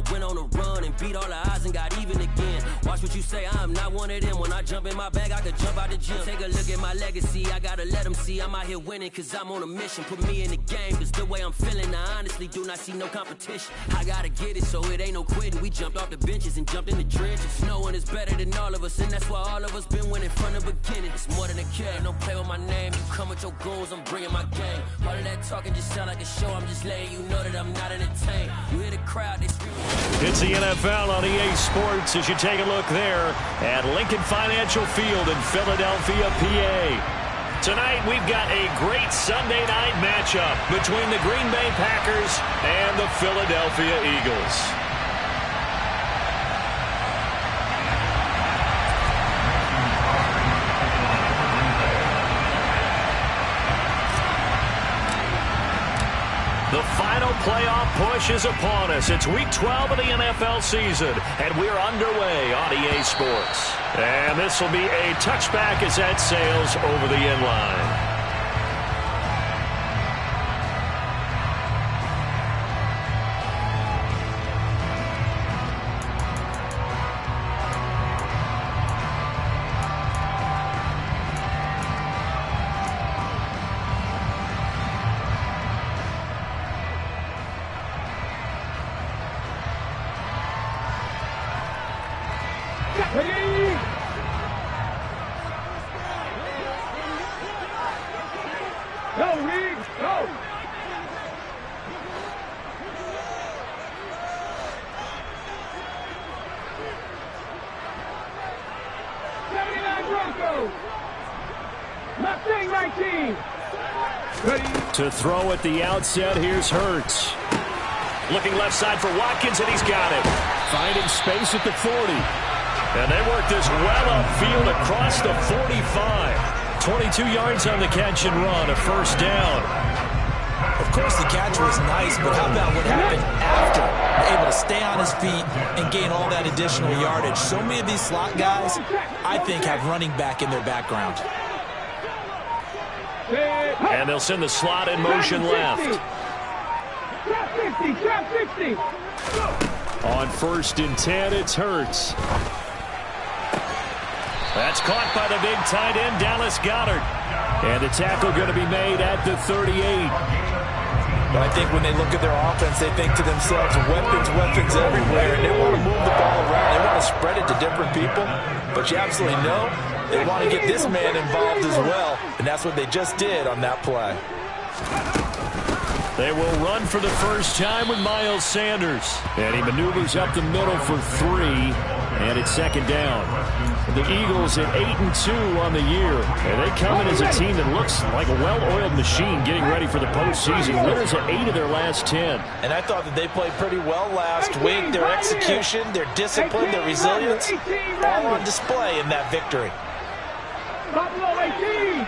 went on a run and beat all the odds and got even again. Watch what you say, I'm not one of them. When I jump in my bag, I could jump out the gym. Take a look at my legacy, I gotta let them see I'm out here winning, cause I'm on a mission. Put me in the game, cause the way I'm feeling, I honestly do not see no competition. I gotta get it, so it ain't no quitting. We jumped off the benches and jumped in the trenches. No one is better than all of us, and that's why all of us been winning from the beginning. It's more than a care, don't play with my name. You come with your goons, I'm bringing my game. All of that talking just sound like a show, I'm just letting you know that I'm not entertained. You hear the crowd, they scream. It's the NFL on EA Sports as you take a look there at Lincoln Financial Field in Philadelphia, PA. Tonight we've got a great Sunday night matchup between the Green Bay Packers and the Philadelphia Eagles. The final playoff push is upon us. It's Week 12 of the NFL season, and we're underway on EA Sports. And this will be a touchback as that sails over the end line. To throw at the outset, here's Hurts. Looking left side for Watkins, and he's got it. Finding space at the 40. And they work this well upfield across the 45. 22 yards on the catch and run, a first down. Of course, the catch was nice, but how about what happened after? Able to stay on his feet and gain all that additional yardage. So many of these slot guys, I think, have running back in their background. And they'll send the slot in motion left. On 1st and 10, it's Hurts. That's caught by the big tight end, Dallas Goedert. And the tackle going to be made at the 38. But I think when they look at their offense, they think to themselves, weapons everywhere, and they want to move the ball around. They want to spread it to different people. But you absolutely know they want to get this man involved as well, and that's what they just did on that play. They will run for the first time with Miles Sanders. And he maneuvers up the middle for 3, and it's second down. The Eagles at 8-2 on the year. And they come in as a team that looks like a well-oiled machine getting ready for the postseason. Winners at 8 of their last 10. And I thought that they played pretty well last week. Their execution, their discipline, their resilience, all on display in that victory. Buffalo 18.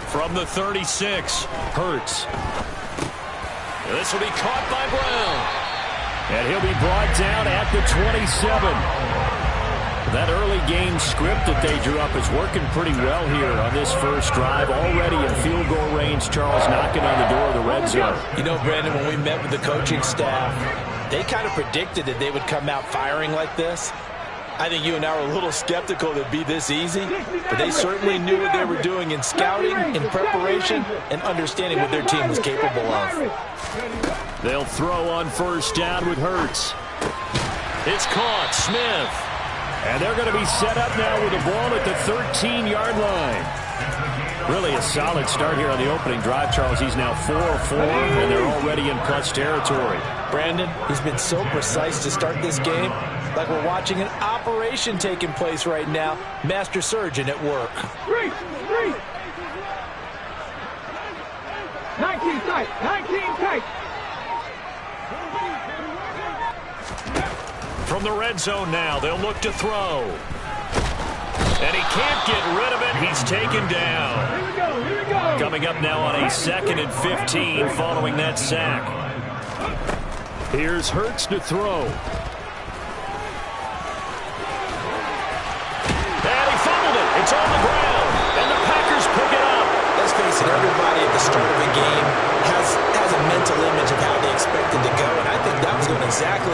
From the 36, Hurts. This will be caught by Brown. And he'll be brought down at the 27. That early game script that they drew up is working pretty well here on this first drive. Already in field goal range, Charles knocking on the door of the red zone. You know, Brandon, when we met with the coaching staff, they kind of predicted that they would come out firing like this. I think you and I were a little skeptical that it'd be this easy, but they certainly knew what they were doing in scouting, in preparation, and understanding what their team was capable of. They'll throw on first down with Hurts. It's caught, Smith. And they're going to be set up now with the ball at the 13-yard line. Really a solid start here on the opening drive, Charles. He's now 4 of 4, and they're already in clutch territory. Brandon, he's been so precise to start this game, like we're watching an operation taking place right now. Master surgeon at work. 3. 19 tight. 19 tight. From the red zone now, they'll look to throw. And he can't get rid of it. He's taken down. Here we go. Coming up now on a 2nd and 15 following that sack. Here's Hurts to throw. And he fumbled it. It's on the ground. And the Packers pick it up. Let's face it, everybody at the start of a game has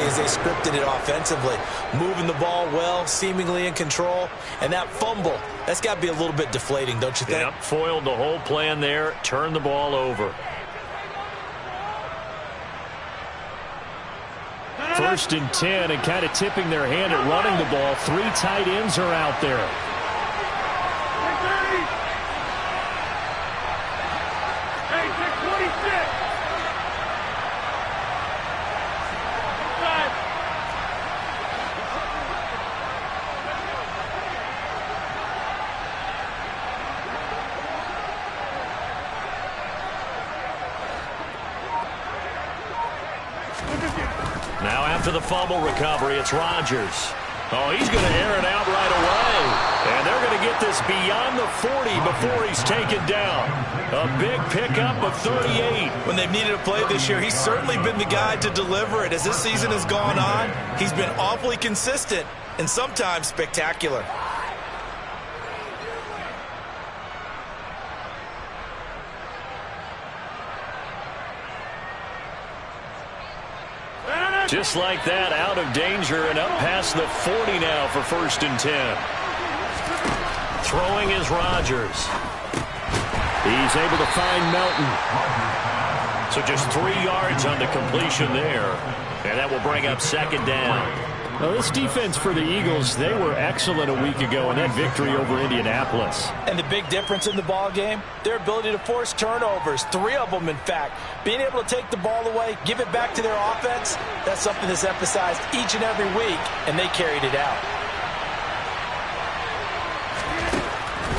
exactly as they scripted it offensively. Moving the ball well, seemingly in control. And that fumble, that's got to be a little bit deflating, don't you think? Yep, foiled the whole plan there. Turned the ball over. First and 10, and kind of tipping their hand at running the ball. 3 tight ends are out there. Now after the fumble recovery, it's Rodgers. Oh, he's going to air it out right away. And they're going to get this beyond the 40 before he's taken down. A big pickup of 38. When they've needed a play this year, he's certainly been the guy to deliver it. As this season has gone on, he's been awfully consistent and sometimes spectacular. Just like that, out of danger and up past the 40 now for first and 10. Throwing is Rodgers. He's able to find Melton. So just 3 yards on the completion there. And that will bring up second down. Well, this defense for the Eagles, they were excellent a week ago in that victory over Indianapolis. And the big difference in the ball game, their ability to force turnovers, 3 of them in fact. Being able to take the ball away, give it back to their offense, that's something that's emphasized each and every week, and they carried it out.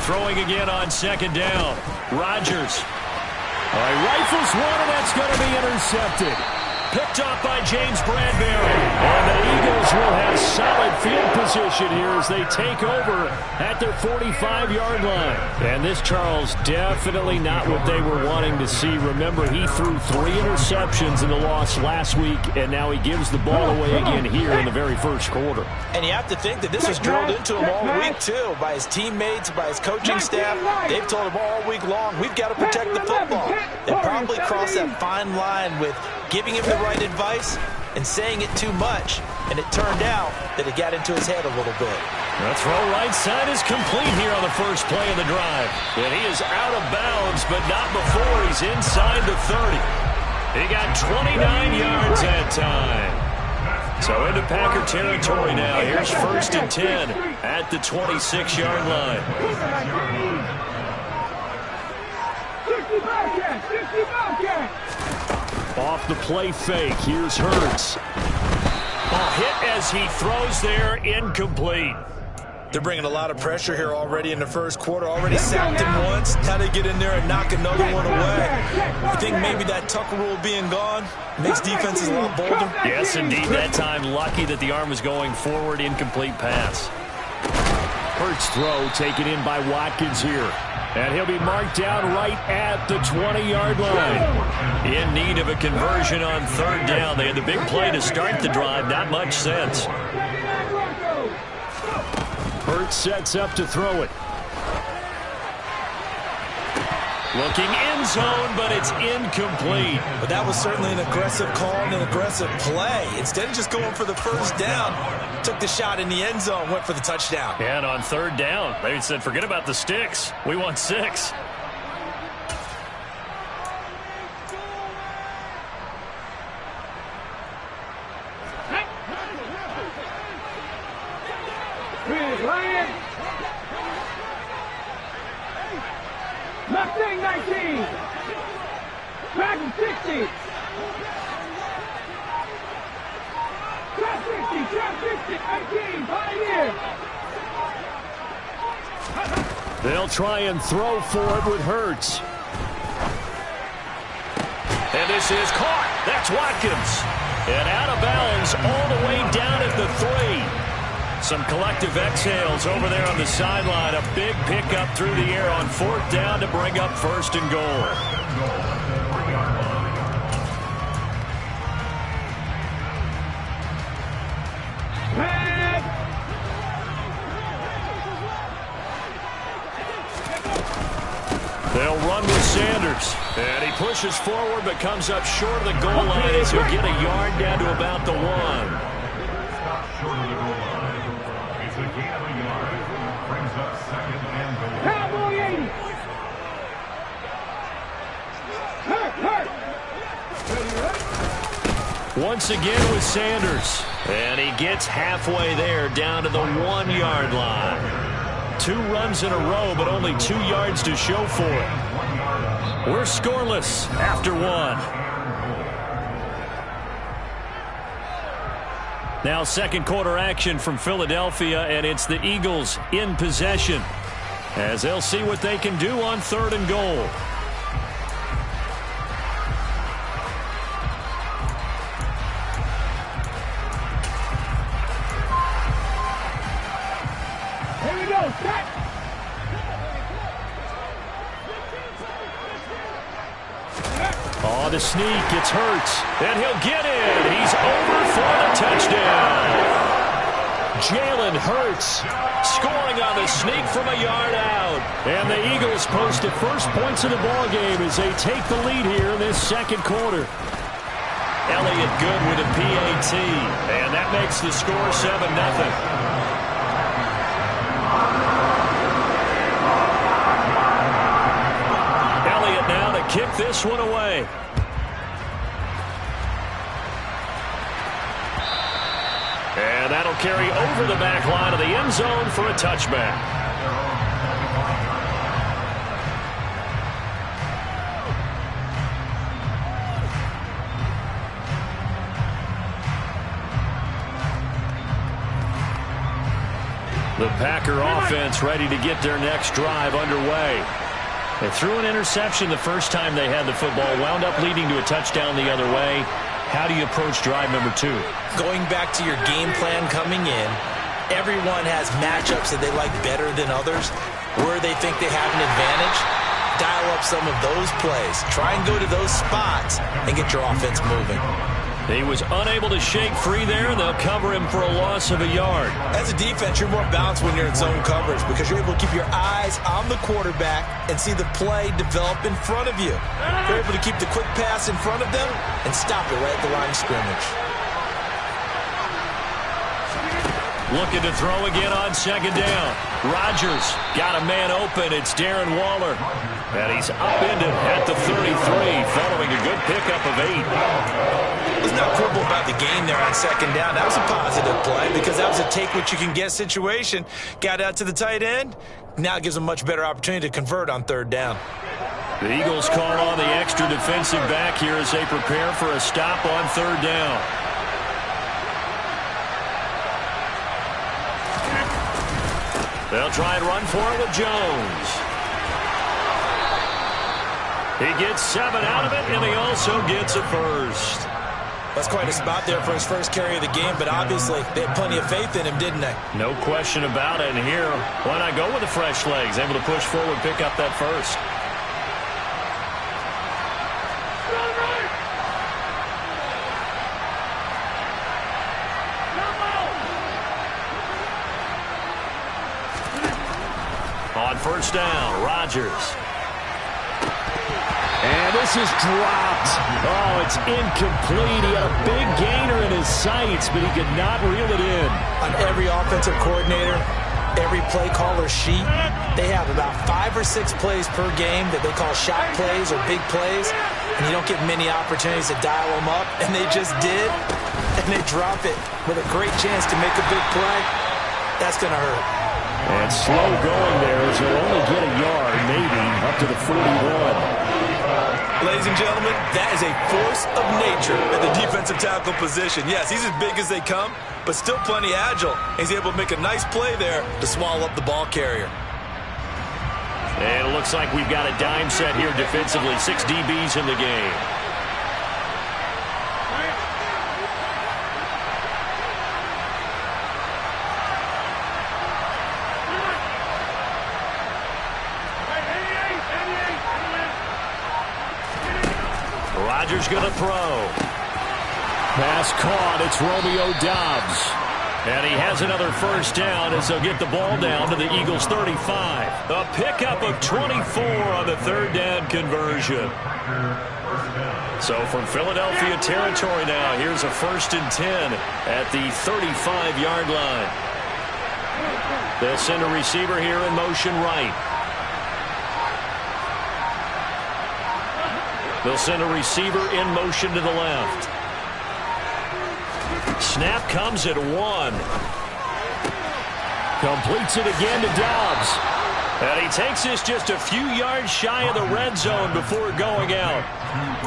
Throwing again on second down. Rodgers. All right, rifles one, and that's going to be intercepted. Picked off by James Bradbury. And the Eagles will have solid field position here as they take over at their 45-yard line. And this, Charles, definitely not what they were wanting to see. Remember, he threw 3 interceptions in the loss last week, and now he gives the ball away again here in the very first quarter. And you have to think that this was drilled into him all week, too, by his teammates, by his coaching staff. They've told him all week long, we've got to protect the football. They probably crossed that fine line with giving him the right advice and saying it too much, and it turned out that it got into his head a little bit. The throw right side is complete here on the first play of the drive. And he is out of bounds, but not before he's inside the 30. He got 29 yards that time. So into Packer territory now. Here's first and 10 at the 26-yard line. 60 Bobcats! 60 Bobcats! Off the play fake, here's Hurts. Ball hit as he throws there, incomplete. They're bringing a lot of pressure here already in the first quarter. Already sacked him once. How to get in there and knock another one away. I think maybe that Tucker rule being gone makes defenses a lot bolder. Yes, indeed. That time, lucky that the arm was going forward, incomplete pass. Hurts throw taken in by Watkins here. And he'll be marked down right at the 20-yard line. In need of a conversion on third down. They had the big play to start the drive. Not much sense. Hurts sets up to throw it. Looking end zone, but it's incomplete. But that was certainly an aggressive call and an aggressive play. Instead of just going for the first down, took the shot in the end zone, went for the touchdown. And on third down, they said, forget about the sticks. We want 6. Mustang 19. Dragon 60. Trap 60. Trap 60. 18. Pioneer. They'll try and throw for it with Hurts. And this is caught. That's Watkins. And out of bounds all the way down at the 3. Some collective exhales over there on the sideline. A big pickup through the air on fourth down to bring up first and goal. They'll run with Sanders. And he pushes forward but comes up short of the goal line as he'll get a yard down to about the 1. Stop short of the goal line. It's a gain of a yard. Brings up 2nd and goal. Cowboy 80. Hurt. Once again with Sanders. And he gets halfway there down to the 1-yard line. 2 runs in a row, but only 2 yards to show for it. We're scoreless after 1. Now second quarter action from Philadelphia, and it's the Eagles in possession as they'll see what they can do on 3rd and goal. Here we go. Set. Oh, the sneak, it's Hurts, and he'll get in. He's over for the touchdown. Jalen Hurts scoring on the sneak from a yard out. And the Eagles post the first points of the ball game as they take the lead here in this second quarter. Elliott good with a PAT, and that makes the score 7-0. Now to kick this one away. And that'll carry over the back line of the end zone for a touchback. The Packer offense ready to get their next drive underway. They threw an interception the first time they had the football, wound up leading to a touchdown the other way. How do you approach drive number 2? Going back to your game plan coming in, everyone has matchups that they like better than others. Where they think they have an advantage, dial up some of those plays. Try and go to those spots and get your offense moving. He was unable to shake free there, and they'll cover him for a loss of a yard. As a defense, you're more balanced when you're in zone coverage because you're able to keep your eyes on the quarterback and see the play develop in front of you. You're able to keep the quick pass in front of them and stop it right at the line of scrimmage. Looking to throw again on 2nd down. Rodgers got a man open. It's Darren Waller. And he's upended at the 33 following a good pickup of 8. There's no quibble about the game there on 2nd down. That was a positive play because that was a take-what-you-can-get situation. Got out to the tight end. Now it gives them a much better opportunity to convert on 3rd down. The Eagles call on the extra defensive back here as they prepare for a stop on 3rd down. They'll try and run for it with Jones. He gets 7 out of it, and he also gets a first. That's quite a spot there for his first carry of the game, but obviously they had plenty of faith in him, didn't they? No question about it. And here, why not go with the fresh legs? Able to push forward, pick up that first. On 1st down, Rodgers. And this is dropped. Oh, it's incomplete. He had a big gainer in his sights, but he could not reel it in. On every offensive coordinator, every play caller sheet, they have about 5 or 6 plays per game that they call shot plays or big plays, and you don't get many opportunities to dial them up, and they just did, and they drop it with a great chance to make a big play. That's going to hurt. And slow going there as he'll only get a yard, maybe, up to the 41. Ladies and gentlemen, that is a force of nature at the defensive tackle position. Yes, he's as big as they come, but still plenty agile. He's able to make a nice play there to swallow up the ball carrier. And it looks like we've got a dime set here defensively. 6 DBs in the game. Rodgers going to throw. Pass caught. It's Romeo Doubs. And he has another first down as they'll get the ball down to the Eagles' 35. A pickup of 24 on the third down conversion. So from Philadelphia territory now, here's a 1st and 10 at the 35-yard line. They'll send a receiver here in motion right. They'll send a receiver in motion to the left. Snap comes at 1. Completes it again to Dobbs. And he takes this just a few yards shy of the red zone before going out.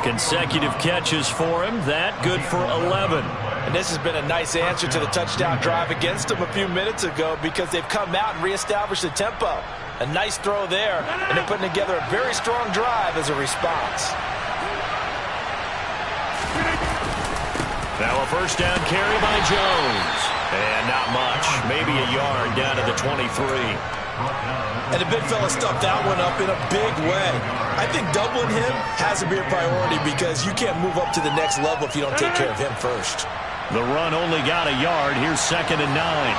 Consecutive catches for him. That good for 11. And this has been a nice answer to the touchdown drive against them a few minutes ago because they've come out and reestablished the tempo. A nice throw there, and they're putting together a very strong drive as a response. Now a first down carry by Jones. And not much. Maybe a yard down to the 23. And the big fella stuffed that one up in a big way. I think doubling him has to be a priority because you can't move up to the next level if you don't take care of him first. The run only got a yard. Here's 2nd and 9.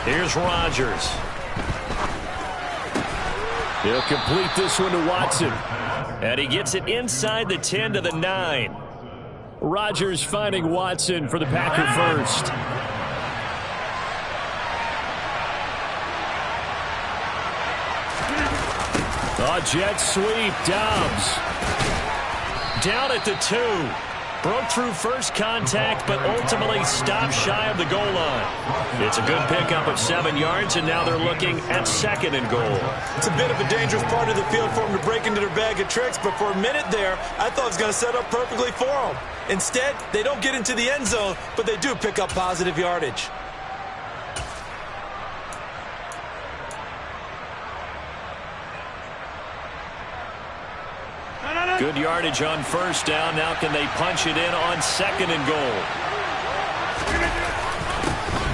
Here's Rodgers. He'll complete this one to Watson. And he gets it inside the 10 to the 9. Rodgers finding Watson for the Packer first. A jet sweep. Dobbs. Down at the 2. Broke through first contact, but ultimately stopped shy of the goal line. It's a good pickup of 7 yards, and now they're looking at 2nd and goal. It's a bit of a dangerous part of the field for them to break into their bag of tricks, but for a minute there, I thought it was going to set up perfectly for them. Instead, they don't get into the end zone, but they do pick up positive yardage. Good yardage on first down. Now can they punch it in on 2nd and goal?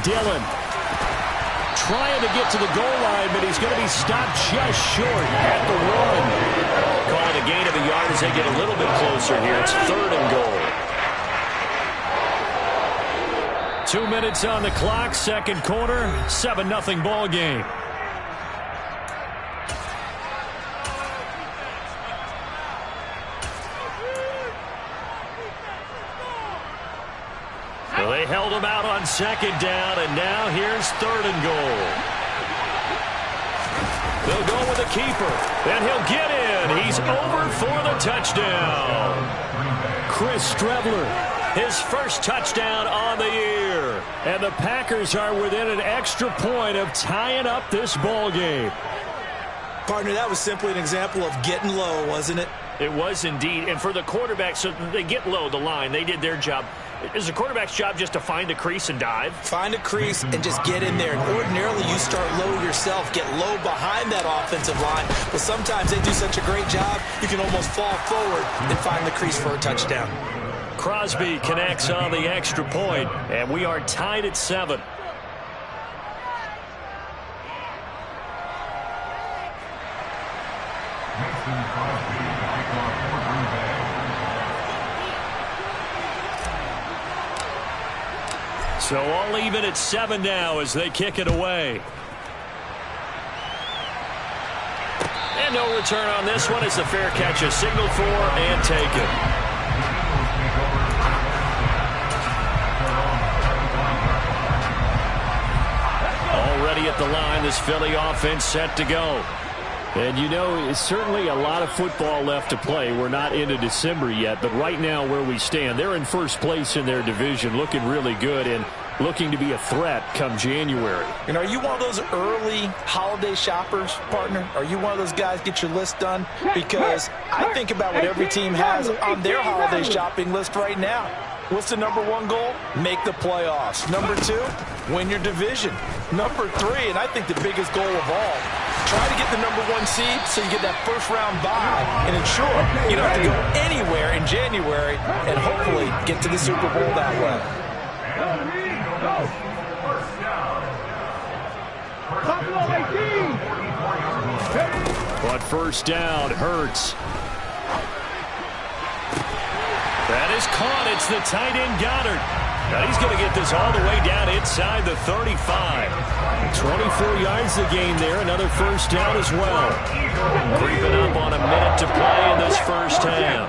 Dillon trying to get to the goal line, but he's going to be stopped just short at the 1. Call it a gain of a yard as they get a little bit closer here. It's 3rd and goal. 2 minutes on the clock, second quarter, 7-0 ball game. They held him out on 2nd down, and now here's 3rd and goal. They'll go with a keeper, and he'll get in. He's over for the touchdown. Chris Streveler, his first touchdown on the year. And the Packers are within an extra point of tying up this ball game. Partner, that was simply an example of getting low, wasn't it? It was indeed. And for the quarterback, so they get low the line. They did their job. Is the quarterback's job just to find a crease and dive? Find a crease and just get in there. And ordinarily, you start low yourself, get low behind that offensive line. But sometimes they do such a great job, you can almost fall forward and find the crease for a touchdown. Crosby connects on the extra point, and we are tied at 7. So all even at 7 now as they kick it away. And no return on this one as the fair catch is signaled for and taken. Already at the line, this Philly offense set to go. And, you know, it's certainly a lot of football left to play. We're not into December yet, but right now where we stand, they're in first place in their division, looking really good and looking to be a threat come January. And are you one of those early holiday shoppers, partner? Are you one of those guys get your list done? Because I think about what every team has on their holiday shopping list right now. What's the number 1 goal? Make the playoffs. Number 2, win your division. Number 3, and I think the biggest goal of all, try to get the number 1 seed so you get that first-round bye and ensure you don't have to go anywhere in January and hopefully get to the Super Bowl that way. Top of 18. first down. Hurts. That is caught. It's the tight end Goddard. Now he's going to get this all the way down inside the 35. 24 yards to gain there. Another first down as well. Creeping up on a minute to play in this first half.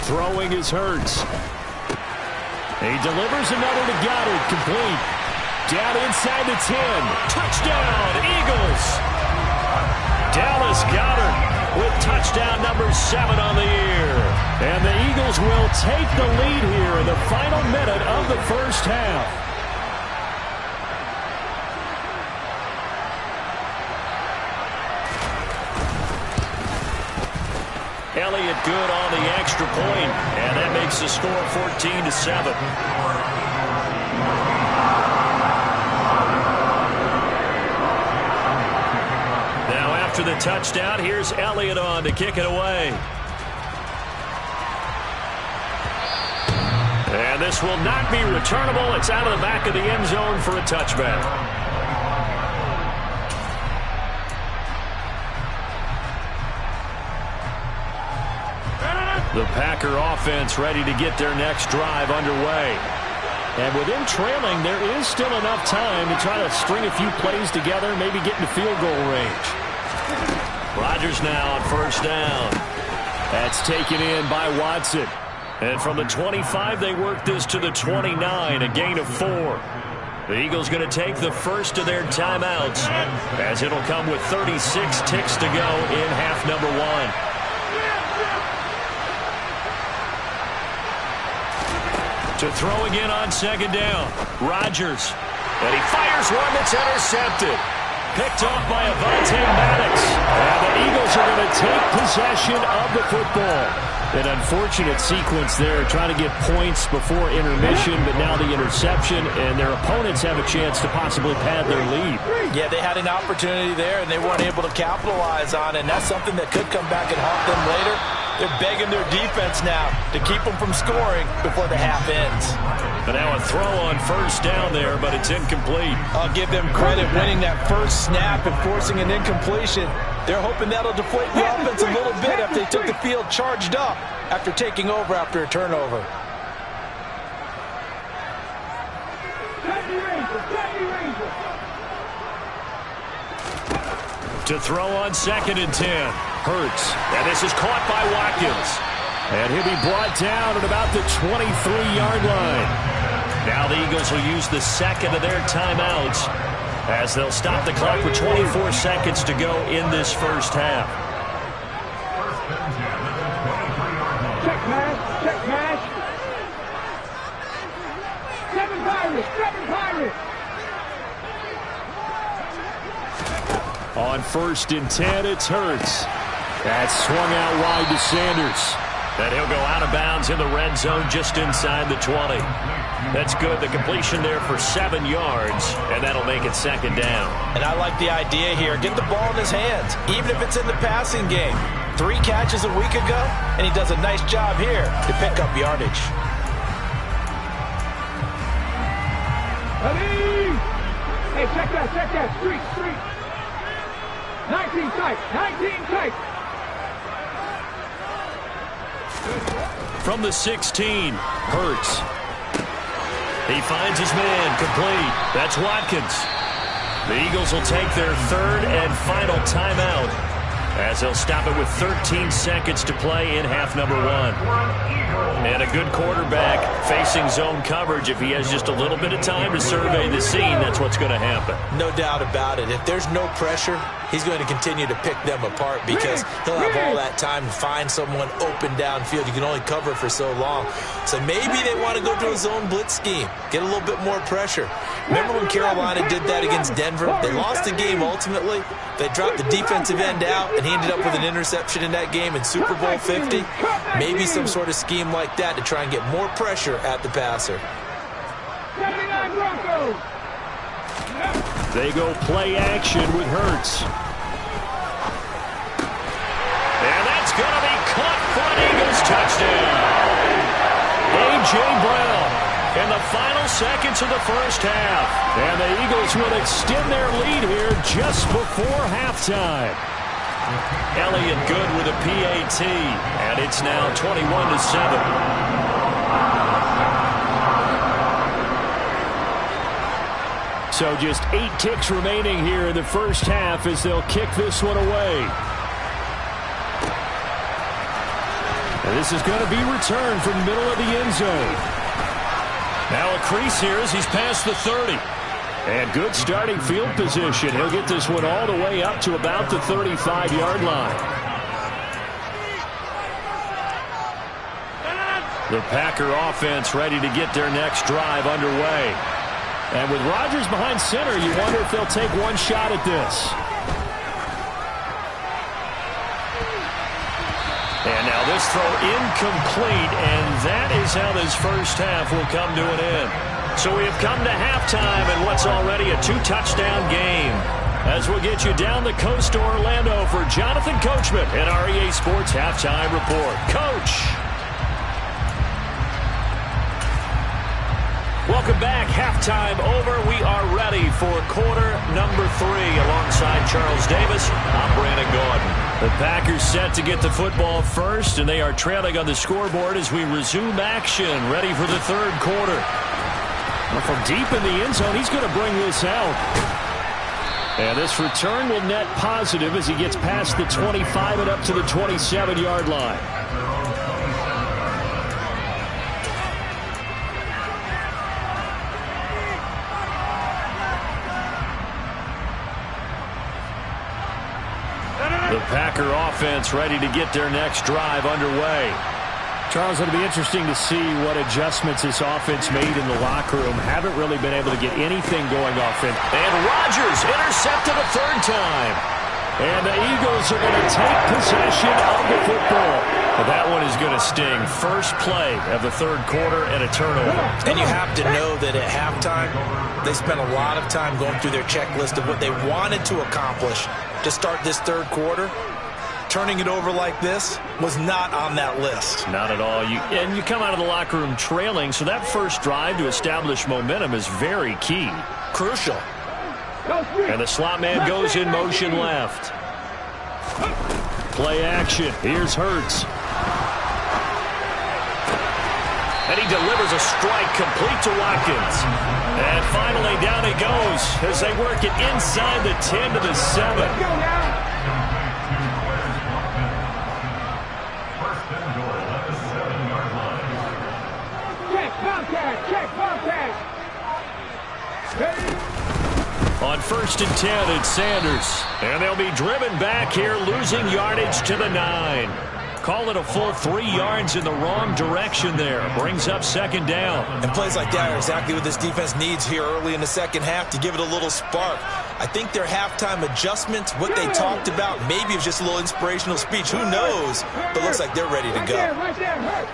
Throwing is Hurts. He delivers another to Goddard, complete. Down inside the 10. Touchdown, Eagles. Dallas Goedert with touchdown number 7 on the year. And the Eagles will take the lead here in the final minute of the first half. Elliott good on the extra point, and that makes the score 14-7. Now after the touchdown, here's Elliott on to kick it away. And this will not be returnable. It's out of the back of the end zone for a touchback. The Packer offense ready to get their next drive underway. And with them trailing, there is still enough time to try to string a few plays together, maybe get into field goal range. Rodgers now on first down. That's taken in by Watson. And from the 25, they work this to the 29, a gain of 4. The Eagles going to take the first of their timeouts, as it'll come with 36 ticks to go in half number 1. To throw again on second down. Rodgers. And he fires one that's intercepted. Picked off by Avonte Maddox. And the Eagles are going to take possession of the football. An unfortunate sequence there, trying to get points before intermission, but now the interception, and their opponents have a chance to possibly pad their lead. Yeah, they had an opportunity there, and they weren't able to capitalize on it, and that's something that could come back and haunt them later. They're begging their defense now to keep them from scoring before the half ends. But now a throw on first down there, but it's incomplete. I'll give them credit winning that first snap and forcing an incompletion. They're hoping that'll deflate the offense a little bit after they took the field charged up after taking over after a turnover. To throw on second and 10. Hurts. And this is caught by Watkins. And he'll be brought down at about the 23-yard line. Now the Eagles will use the second of their timeouts as they'll stop the clock with 24 seconds to go in this first half. Check pass, check pass. 7 Pirates, 7 Pirates. On first and 10, it's Hurts. That's swung out wide to Sanders. And he'll go out of bounds in the red zone just inside the 20. That's good. The completion there for 7 yards, and that'll make it second down. And I like the idea here. Get the ball in his hands, even if it's in the passing game. 3 catches a week ago, and he does a nice job here to pick up yardage. Hey, check that. Street. 19 tight, 19 tight. From the 16, Hurts. He finds his man, complete. That's Watkins. The Eagles will take their third and final timeout as they'll stop it with 13 seconds to play in half number 1. And a good quarterback facing zone coverage. If he has just a little bit of time to survey the scene, that's what's going to happen. No doubt about it. If there's no pressure, he's going to continue to pick them apart because he'll have all that time to find someone open downfield. You can only cover for so long. So maybe they want to go to a zone blitz scheme, get a little bit more pressure. Remember when Carolina did that against Denver? They lost the game ultimately. They dropped the defensive end out, and he ended up with an interception in that game in Super Bowl 50. Maybe some sort of scheme like that to try and get more pressure at the passer. They go play action with Hurts. And front, Eagles touchdown. A.J. Brown in the final seconds of the first half. And the Eagles will extend their lead here just before halftime. Elliott good with a PAT, and it's now 21-7. So just 8 ticks remaining here in the first half as they'll kick this one away. And this is going to be returned from the middle of the end zone. Now a crease here as he's past the 30. And good starting field position. He'll get this one all the way up to about the 35-yard line. The Packer offense ready to get their next drive underway. And with Rodgers behind center, you wonder if they'll take one shot at this. And now this throw incomplete, and that is how this first half will come to an end. So we have come to halftime in what's already a 2-touchdown game. As we'll get you down the coast to Orlando for Jonathan Coachman at our EA Sports Halftime Report. Coach. Welcome back. Halftime over. We are ready for quarter number 3. Alongside Charles Davis, I'm Brandon Gaudin. The Packers set to get the football first, and they are trailing on the scoreboard as we resume action, ready for the third quarter. Well, from deep in the end zone, he's going to bring this out. And this return will net positive as he gets past the 25 and up to the 27-yard line. The Packer offense ready to get their next drive underway. Charles, it'll be interesting to see what adjustments this offense made in the locker room. Haven't really been able to get anything going offense. And Rodgers intercepted a third time. And the Eagles are going to take possession of the football. But that one is going to sting. First play of the third quarter and a turnover. And you have to know that at halftime, they spent a lot of time going through their checklist of what they wanted to accomplish to start this third quarter. Turning it over like this was not on that list. Not at all. And you come out of the locker room trailing, so that first drive to establish momentum is very key. Crucial. And the slot man goes in motion left. Play action. Here's Hurts. And he delivers a strike complete to Watkins. And finally down he goes as they work it inside the 10 to the 7. Let's go now. On 1st and 10, it's Sanders. And they'll be driven back here, losing yardage to the 9. Call it a full 3 yards in the wrong direction there. Brings up second down. And plays like that are exactly what this defense needs here early in the second half to give it a little spark. I think their halftime adjustments, what they talked about, maybe it was just a little inspirational speech. Who knows? But looks like they're ready to go. Right there, Hurt.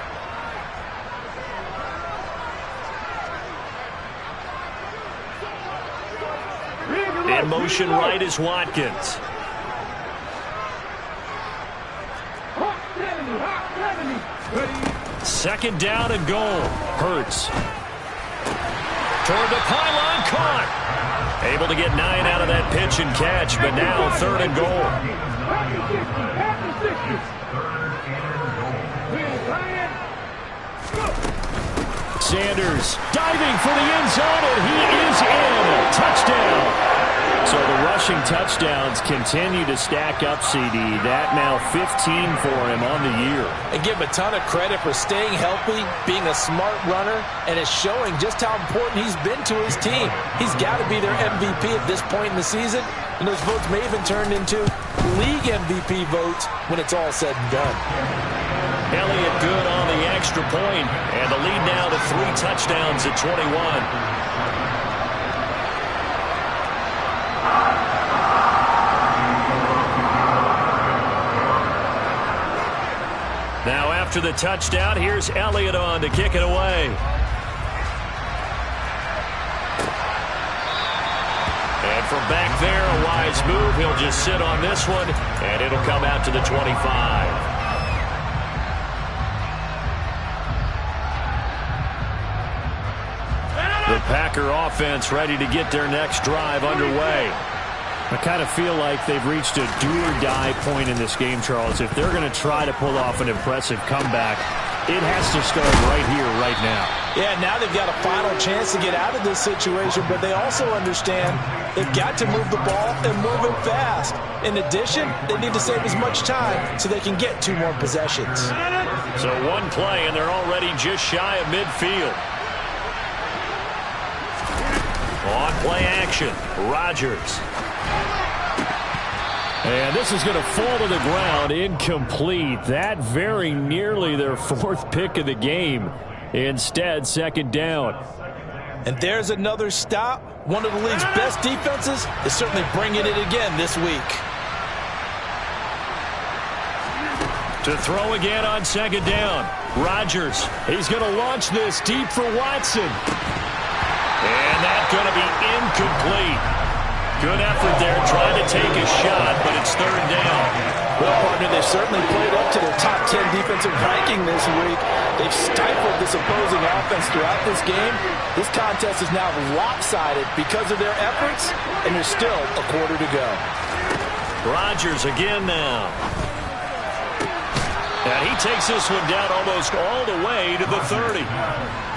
In motion right is Watkins. Second down and goal. Hurts. Toward the pylon, caught. Able to get 9 out of that pitch and catch, but now 3rd and goal. Sanders diving for the end zone, and he is in. Touchdown. So the rushing touchdowns continue to stack up, CD. That now 15 for him on the year. And give him a ton of credit for staying healthy, being a smart runner, and it's showing just how important he's been to his team. He's got to be their MVP at this point in the season, and those votes may even turn into league MVP votes when it's all said and done. Elliott good on the extra point, and the lead now to 3 touchdowns at 21. Now after the touchdown, here's Elliott on to kick it away. And from back there, a wise move. He'll just sit on this one, and it'll come out to the 25. The Packer offense ready to get their next drive underway. I kind of feel like they've reached a do-or-die point in this game, Charles. If they're going to try to pull off an impressive comeback, it has to start right here, right now. Yeah, now they've got a final chance to get out of this situation, but they also understand they've got to move the ball and move it fast. In addition, they need to save as much time so they can get 2 more possessions. So one play, and they're already just shy of midfield. On play action, Rodgers. And this is going to fall to the ground, incomplete. That very nearly their 4th pick of the game. Instead, 2nd down. And there's another stop. One of the league's best defenses is certainly bringing it again this week. To throw again on 2nd down. Rodgers, he's going to launch this deep for Watson. And that's going to be incomplete. Good effort there, trying to take a shot, but it's 3rd down. Well, partner, they've certainly played up to their top 10 defensive ranking this week. They've stifled this opposing offense throughout this game. This contest is now lopsided because of their efforts, and there's still a quarter to go. Rodgers again now. And he takes this one down almost all the way to the 30.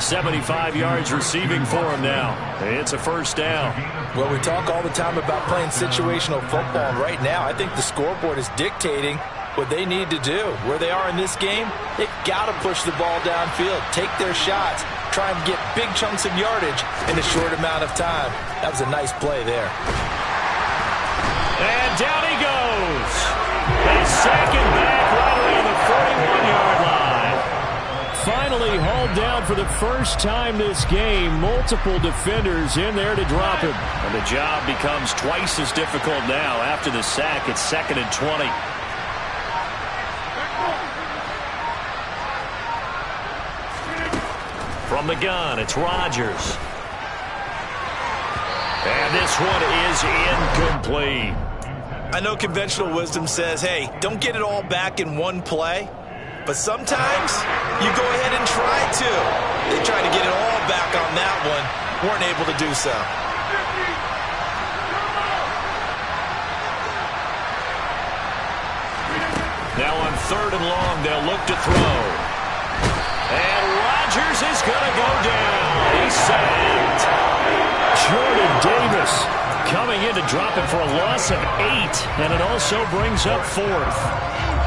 75 yards receiving for him now. It's a 1st down. Well, we talk all the time about playing situational football, and right now I think the scoreboard is dictating what they need to do. Where they are in this game, they've got to push the ball downfield, take their shots, try and get big chunks of yardage in a short amount of time. That was a nice play there. And down he goes. A 2nd back right around the 41-yard line. Finally hauled down for the first time this game. Multiple defenders in there to drop him. And the job becomes twice as difficult now. After the sack, it's 2nd and 20. From the gun, it's Rodgers. And this one is incomplete. I know conventional wisdom says, hey, don't get it all back in one play. But sometimes you go ahead and try to. They tried to get it all back on that one. Weren't able to do so. Now on 3rd and long, they'll look to throw. And Rodgers is going to go down. He's sacked. Jordan Davis coming in to drop it for a loss of 8. And it also brings up 4th.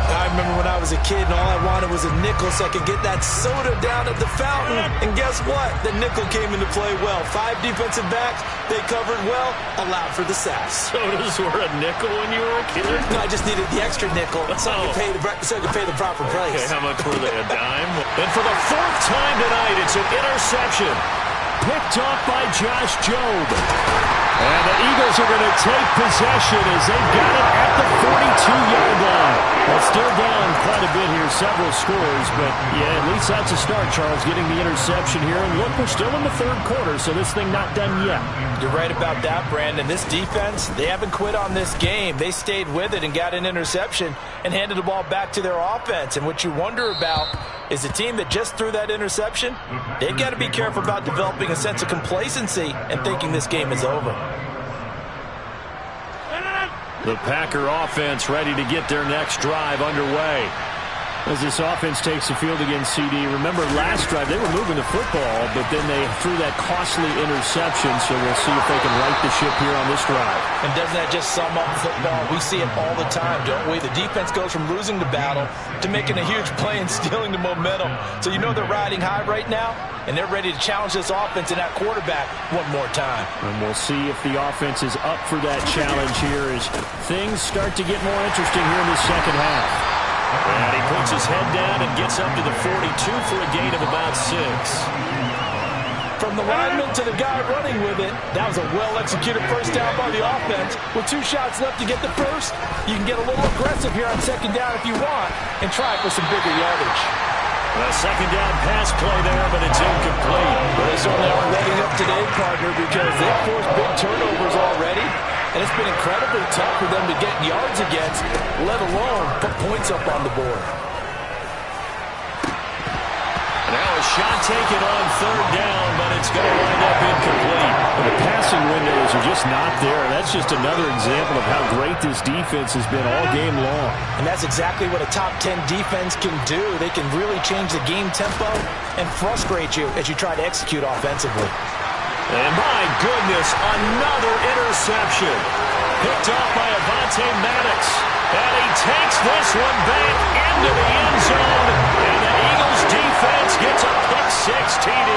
I remember when I was a kid and all I wanted was a nickel so I could get that soda down at the fountain. And guess what? The nickel came into play well. 5 defensive backs, they covered well, allowed for the sack. Sodas were a nickel when you were a kid? No, I just needed the extra nickel so I could pay the proper price. Okay, how much were they, a dime? And for the 4th time tonight, it's an interception. Picked off by Josh Jobe. And the Eagles are going to take possession as they've got it at the 42-yard line. Well, still down quite a bit here, several scores, but yeah, at least that's a start, Charles, getting the interception here. And look, we're still in the 3rd quarter, so this thing not done yet. You're right about that, Brandon. This defense, they haven't quit on this game. They stayed with it and got an interception and handed the ball back to their offense. And what you wonder about is a team that just threw that interception, they've got to be careful about developing a sense of complacency and thinking this game is over. The Packer offense ready to get their next drive underway. As this offense takes the field against CD. Remember last drive they were moving the football, but then they threw that costly interception, so we'll see if they can right the ship here on this drive. And doesn't that just sum up football? We see it all the time, don't we? The defense goes from losing the battle to making a huge play and stealing the momentum. So you know they're riding high right now, and they're ready to challenge this offense and that quarterback one more time. And we'll see if the offense is up for that challenge here as things start to get more interesting here in the second half. And he puts his head down and gets up to the 42 for a gain of about 6. From the lineman to the guy running with it, that was a well-executed first down by the offense. With 2 shots left to get the first, you can get a little aggressive here on 2nd down if you want and try for some bigger yardage. A 2nd down pass play there, but it's incomplete. Well, they certainly aren't letting up today, partner, because they've forced big turnovers already. And it's been incredibly tough for them to get yards against, let alone put points up on the board. Now a shot taken on third down, but it's going to wind up incomplete. The passing windows are just not there. That's just another example of how great this defense has been all game long. And that's exactly what a top 10 defense can do. They can really change the game tempo and frustrate you as you try to execute offensively. And my goodness, another interception. Picked off by Avonte Maddox. And he takes this one back into the end zone. And the Eagles defense gets a pick-six TD.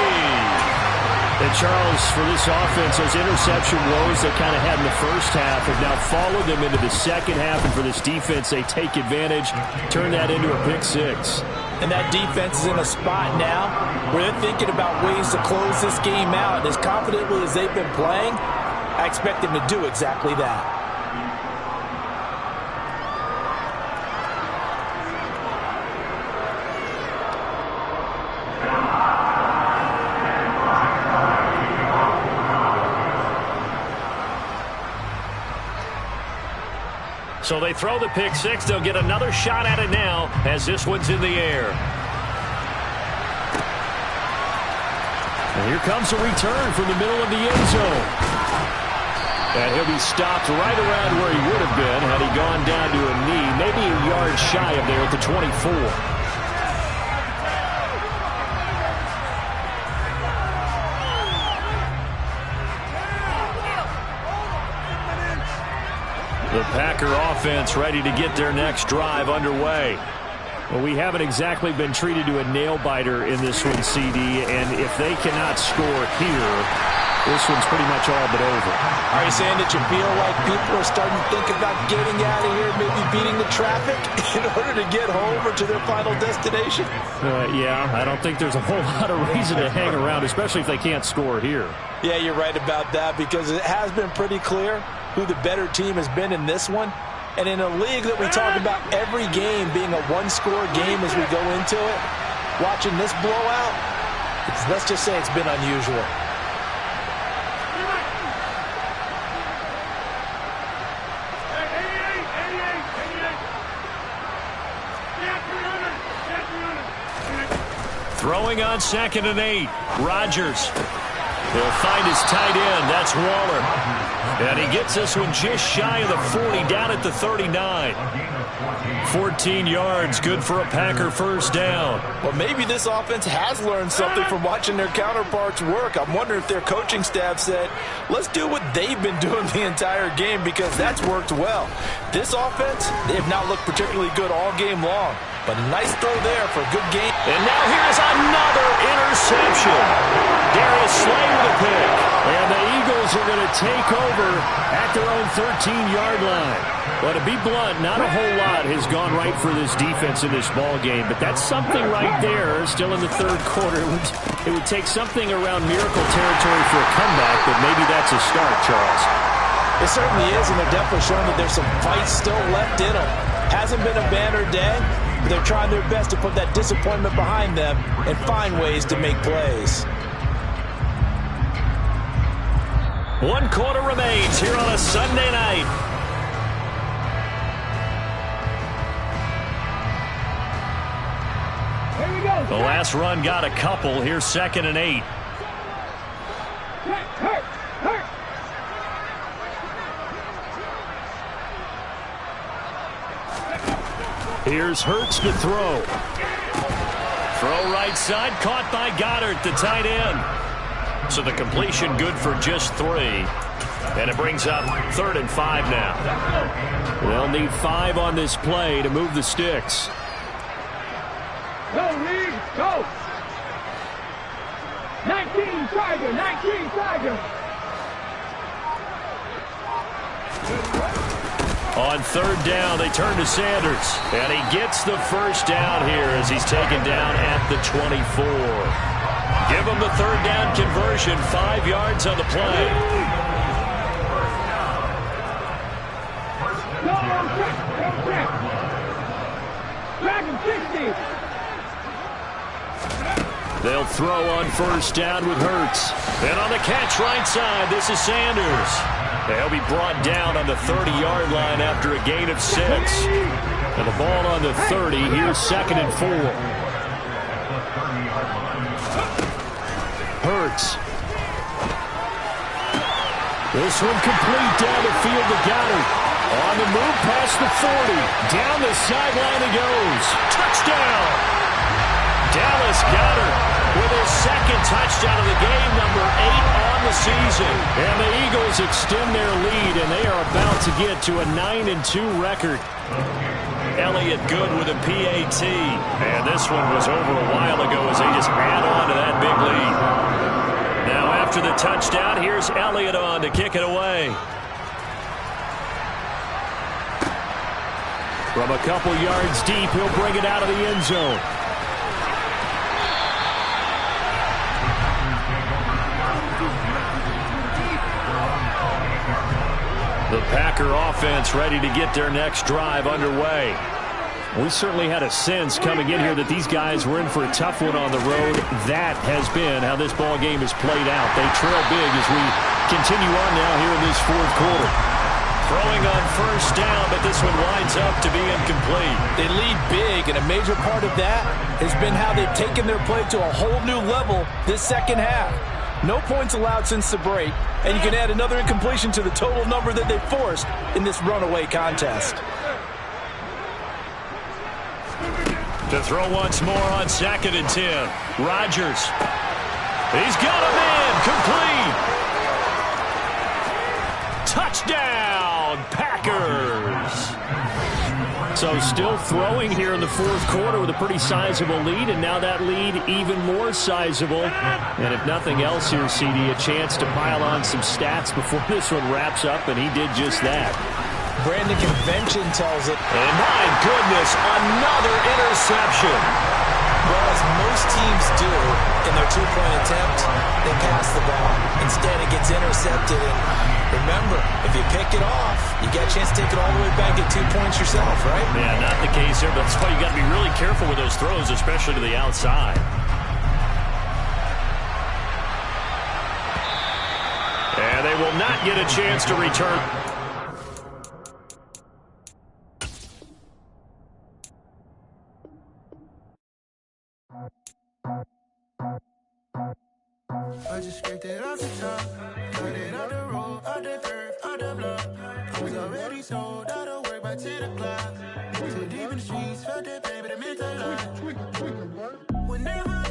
And Charles, for this offense, those interception woes they kind of had in the first half have now followed them into the second half. And for this defense, they take advantage, turn that into a pick-six. And that defense is in a spot now where they're thinking about ways to close this game out. As confidently as they've been playing, I expect them to do exactly that. So they throw the pick six. They'll get another shot at it now as this one's in the air. And here comes a return from the middle of the end zone. And he'll be stopped right around where he would have been had he gone down to a knee, maybe a yard shy of there at the 24. The Packer offense ready to get their next drive underway. Well, we haven't exactly been treated to a nail-biter in this one, CD, and if they cannot score here, this one's pretty much all but over. Are you saying that you feel like people are starting to think about getting out of here, maybe beating the traffic in order to get home or to their final destination? Yeah, I don't think there's a whole lot of reason to hang around, especially if they can't score here. Yeah, you're right about that because it has been pretty clear who the better team has been in this one. And in a league that we talk about every game being a one-score game as we go into it, watching this blowout, let's just say it's been unusual. Throwing on 2nd and 8. Rodgers. He'll find his tight end. That's Waller. And he gets this one just shy of the 40, down at the 39. 14 yards, good for a Packer first down. Well, maybe this offense has learned something from watching their counterparts work. I'm wondering if their coaching staff said, let's do what they've been doing the entire game because that's worked well. This offense, they have not looked particularly good all game long. But a nice throw there for a good game. And now here's another interception. Darius Slay with a pick. And the Eagles are going to take over at their own 13-yard line. But to be blunt, not a whole lot has gone right for this defense in this ball game. But that's something right there, still in the third quarter. It would take something around miracle territory for a comeback, but maybe that's a start, Charles. It certainly is, and they're definitely showing that there's some fight still left in them. Hasn't been a banner day, but they're trying their best to put that disappointment behind them and find ways to make plays. 1 quarter remains here on a Sunday night. Here we go. The last run got a couple. Here's 2nd and 8. Hurt. Here's Hurts to throw. Throw right side, caught by Goddard, the tight end. So the completion good for just 3. And it brings up 3rd and 5 now. They'll need 5 on this play to move the sticks. Go, Reed, go. 19 Tiger. On 3rd down, they turn to Sanders. And he gets the first down here as he's taken down at the 24. Give him the 3rd down conversion, 5 yards on the play. Go, check. Dragon 60. They'll throw on 1st down with Hurts. And on the catch right side, this is Sanders. They'll be brought down on the 30-yard line after a gain of 6. And the ball on the 30. Here's 2nd and 4. Hurts. This one complete down the field to Goddard. On the move past the 40. Down the sideline he goes. Touchdown! Dallas Goedert with his second touchdown of the game, number 8 on the season. And the Eagles extend their lead, and they are about to get to a 9-2 record. Elliott good with a PAT. And this one was over a while ago as they just add on to that big lead. Now after the touchdown, here's Elliott on to kick it away. From a couple yards deep, he'll bring it out of the end zone. The Packer offense ready to get their next drive underway. We certainly had a sense coming in here that these guys were in for a tough one on the road. That has been how this ball game has played out. They trail big as we continue on now here in this fourth quarter. Throwing on first down, but this one winds up to be incomplete. They lead big, and a major part of that has been how they've taken their play to a whole new level this second half. No points allowed since the break, and you can add another incompletion to the total number that they forced in this runaway contest. To throw once more on 2nd and 10. Rodgers. He's got a man. Complete. Touchdown, Packers. So still throwing here in the fourth quarter with a pretty sizable lead, and now that lead even more sizable. And if nothing else here, CD, a chance to pile on some stats before this one wraps up, and he did just that. Brandon, convention tells it. And my goodness, another interception. Well, as most teams do in their two-point attempt, they pass the ball. Instead, it gets intercepted. And remember, if you pick it off, you get a chance to take it all the way back at 2 points yourself, right? Yeah, not the case here, but that's why you got to be really careful with those throws, especially to the outside. And they will not get a chance to return. I just scraped it off the top, got it out the road, out the dirt, out the block. I was already sold out of work by 10 o'clock. Too deep in the streets, felt that pain, but it meant a lot. Whenever